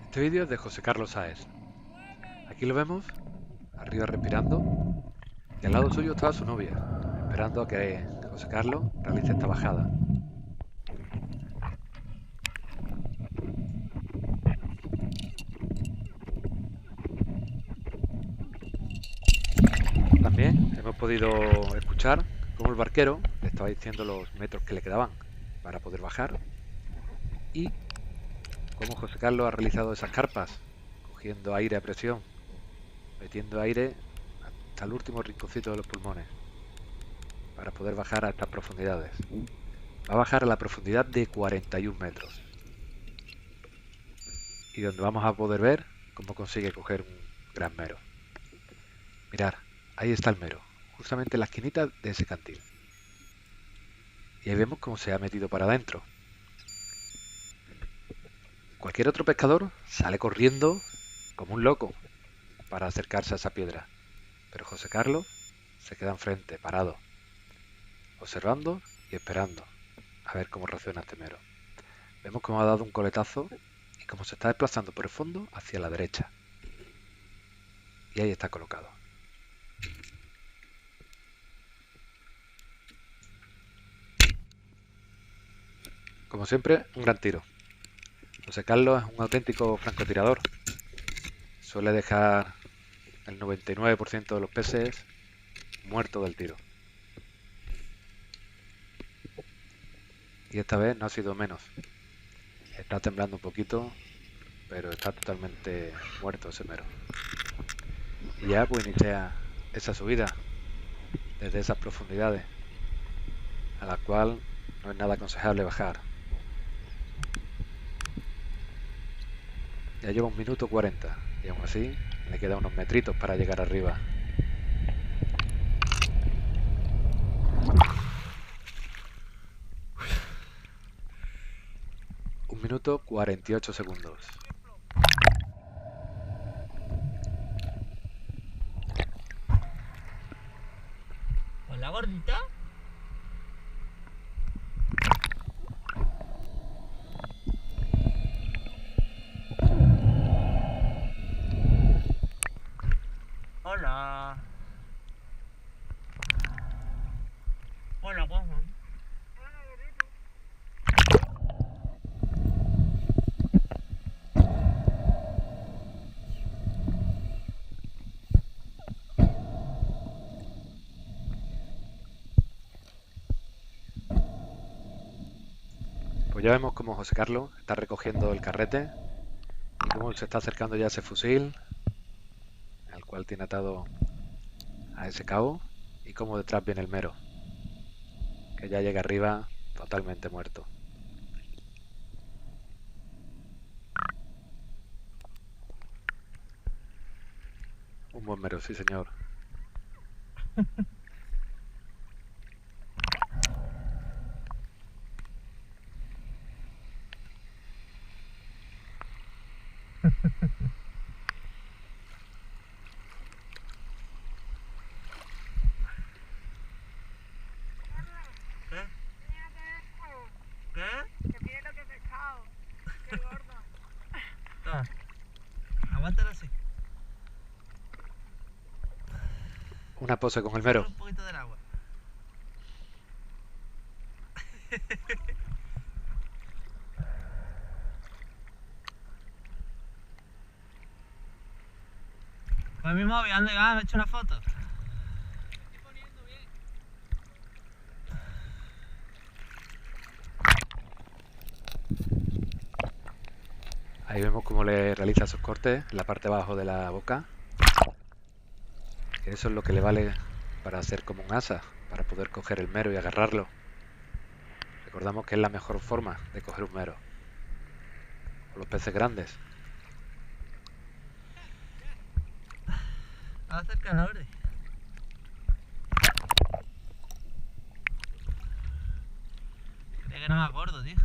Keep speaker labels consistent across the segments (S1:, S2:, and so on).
S1: Este vídeo es de José Carlos Sáez. Aquí lo vemos, arriba respirando, y al lado suyo estaba su novia, esperando a que José Carlos realice esta bajada. También hemos podido escuchar cómo el barquero le estaba diciendo los metros que le quedaban para poder bajar y cómo José Carlos ha realizado esas carpas, cogiendo aire a presión, metiendo aire hasta el último rinconcito de los pulmones para poder bajar a estas profundidades. Va a bajar a la profundidad de 41 metros y donde vamos a poder ver cómo consigue coger un gran mero. Mirad, ahí está el mero, justamente en la esquinita de ese cantil. Y ahí vemos cómo se ha metido para adentro. Cualquier otro pescador sale corriendo como un loco para acercarse a esa piedra. Pero José Carlos se queda enfrente, parado, observando y esperando a ver cómo reacciona este mero. Vemos cómo ha dado un coletazo y cómo se está desplazando por el fondo hacia la derecha. Y ahí está colocado. Como siempre, un gran tiro. José Carlos es un auténtico francotirador. Suele dejar el 99% de los peces muertos del tiro. Y esta vez no ha sido menos. Está temblando un poquito, pero está totalmente muerto ese mero. Y ya pues inicia esa subida desde esas profundidades, a la cual no es nada aconsejable bajar. Ya lleva 1 minuto 40 y aún así le quedan unos metritos para llegar arriba. 1 minuto 48 segundos.
S2: Hola, gordita. Hola. Hola, guapo.
S1: Pues ya vemos cómo José Carlos está recogiendo el carrete y cómo se está acercando ya a ese fusil, al cual tiene atado a ese cabo, y cómo detrás viene el mero, que ya llega arriba totalmente muerto. Un buen mero, sí señor.
S2: ¿Qué? ¿Qué?
S3: Que tiene lo que pescado. Qué gordo.
S2: Toma. Aguántalo así.
S1: Una pose con el mero.
S2: Un poquito del agua. Pues mi móvil, ande, me he hecho una foto.
S3: Estoy poniendo bien.
S1: Ahí vemos cómo le realiza sus cortes en la parte de abajo de la boca. Que eso es lo que le vale para hacer como un asa, para poder coger el mero y agarrarlo. Recordamos que es la mejor forma de coger un mero. O los peces grandes.
S2: Va a hacer calor. Creía que era más gordo, tío.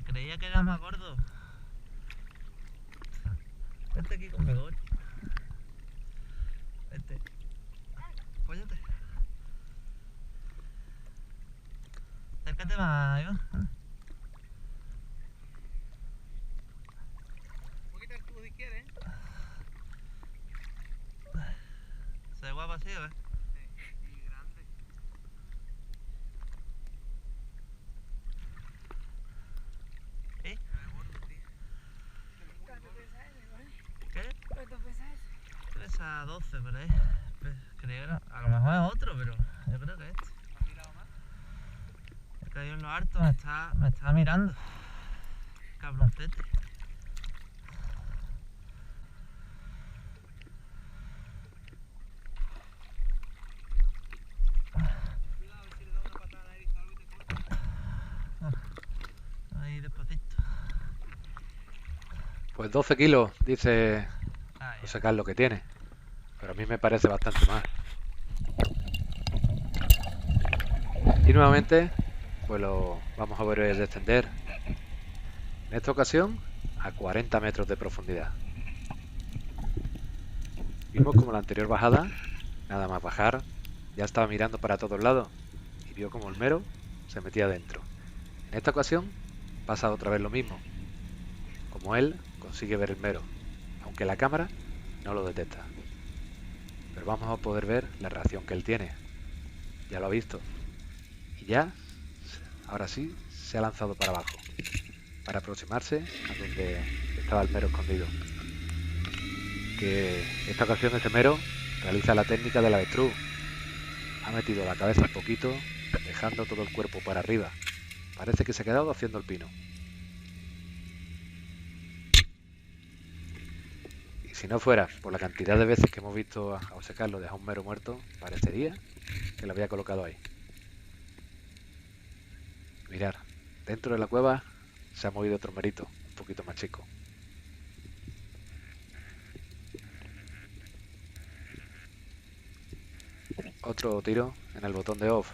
S2: Creía que era más gordo. Vente aquí con mejor. Vente. Apóyate. Acércate más, Iván.
S3: quieres.
S2: Se ve guapo así, ¿eh?
S3: Sí, y grande.
S2: ¿Eh?
S3: Es gordo, tío. Pero muy
S4: ¿Cuánto
S3: gordo.
S4: pesa ese, vale?
S2: ¿Qué?
S4: ¿Cuánto pesa ese?
S2: Pesa 12 por ahí. Creo que no. A lo mejor es otro, pero yo creo que es este.
S3: ¿Has mirado más?
S2: He caído en lo alto, me está mirando. Cabroncete.
S3: Cuidado, a ver si le da una patada a Eric algo y te corta.
S2: Ahí despacito.
S1: Pues 12 kilos, dice
S2: Ahí.
S1: José Carlos que tiene. Pero a mí me parece bastante más. Y nuevamente, pues lo vamos a ver descender. En esta ocasión, a 40 metros de profundidad. Vimos como la anterior bajada, nada más bajar, ya estaba mirando para todos lados y vio como el mero se metía dentro. En esta ocasión pasa otra vez lo mismo. Como él consigue ver el mero, aunque la cámara no lo detecta. Pero vamos a poder ver la reacción que él tiene. Ya lo ha visto. Y ya, ahora sí, se ha lanzado para abajo, para aproximarse a donde estaba el mero escondido. Que esta ocasión ese mero realiza la técnica del avestruz. Ha metido la cabeza un poquito, dejando todo el cuerpo para arriba. Parece que se ha quedado haciendo el pino. Y si no fuera por la cantidad de veces que hemos visto a José Carlos dejar un mero muerto, parecería que lo había colocado ahí. Mirar, dentro de la cueva se ha movido otro merito, un poquito más chico. Otro tiro en el botón de off.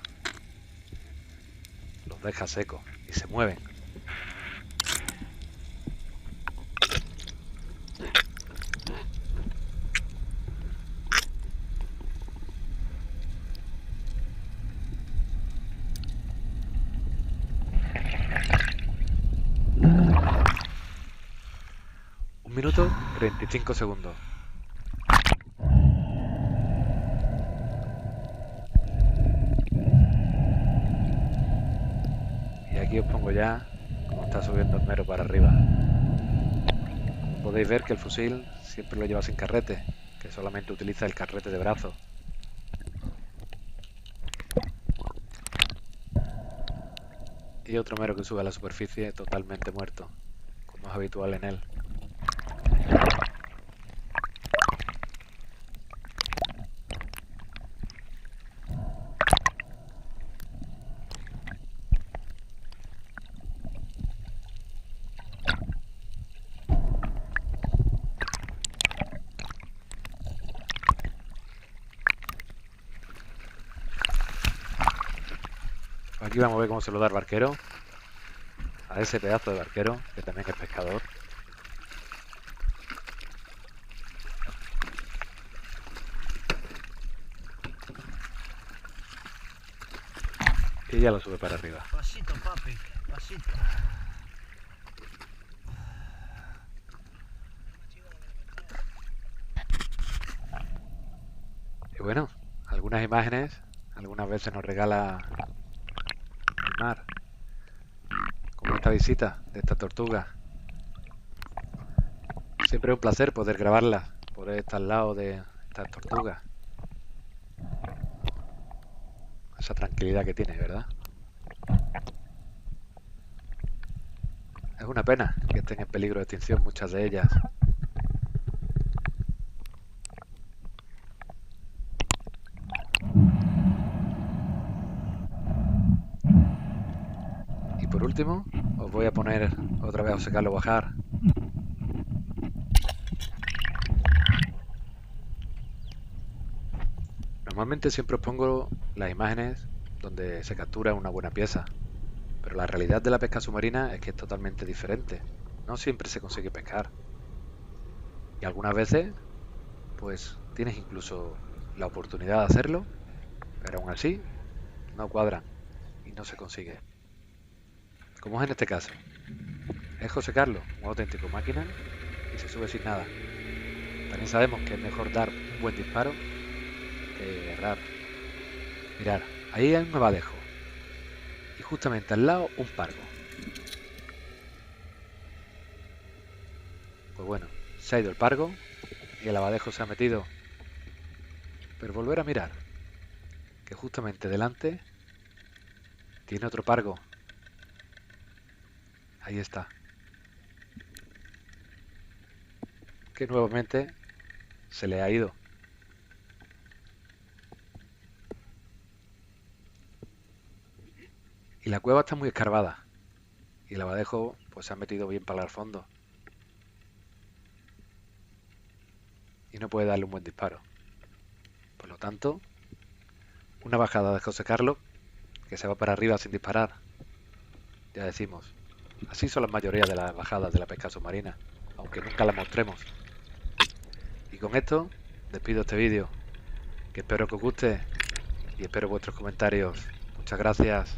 S1: Los deja secos y se mueven. Un minuto 35 segundos. Y aquí os pongo ya cómo está subiendo el mero para arriba. Como podéis ver que el fusil siempre lo lleva sin carrete, que solamente utiliza el carrete de brazo. Y otro mero que sube a la superficie totalmente muerto, como es habitual en él. Aquí vamos a ver cómo se lo da el barquero. A ese pedazo de barquero, que también es pescador. Y ya lo sube para arriba.
S2: Pasito, papi, pasito.
S1: Y bueno, algunas imágenes, algunas veces nos regala el mar. Como esta visita de esta tortuga. Siempre es un placer poder grabarlas, poder estar al lado de estas tortugas. Esa tranquilidad que tiene, ¿verdad? Es una pena que estén en peligro de extinción muchas de ellas. Y por último, os voy a poner otra vez a José Carlos bajar. Normalmente siempre os pongo las imágenes donde se captura una buena pieza, pero la realidad de la pesca submarina es que es totalmente diferente. No siempre se consigue pescar. Y algunas veces, pues tienes incluso la oportunidad de hacerlo, pero aún así no cuadran y no se consigue. Como es en este caso. Es José Carlos, un auténtico máquina, y se sube sin nada. También sabemos que es mejor dar un buen disparo que errar. Mirad, ahí hay un abadejo. Y justamente al lado un pargo. Pues bueno, se ha ido el pargo y el abadejo se ha metido. Pero volver a mirar, que justamente delante tiene otro pargo. Ahí está. Que nuevamente se le ha ido. Y la cueva está muy escarbada. Y el abadejo pues se ha metido bien para el fondo. Y no puede darle un buen disparo. Por lo tanto, una bajada de José Carlos que se va para arriba sin disparar. Ya decimos, así son la mayoría de las bajadas de la pesca submarina, aunque nunca las mostremos. Y con esto despido este vídeo, que espero que os guste y espero vuestros comentarios. Muchas gracias.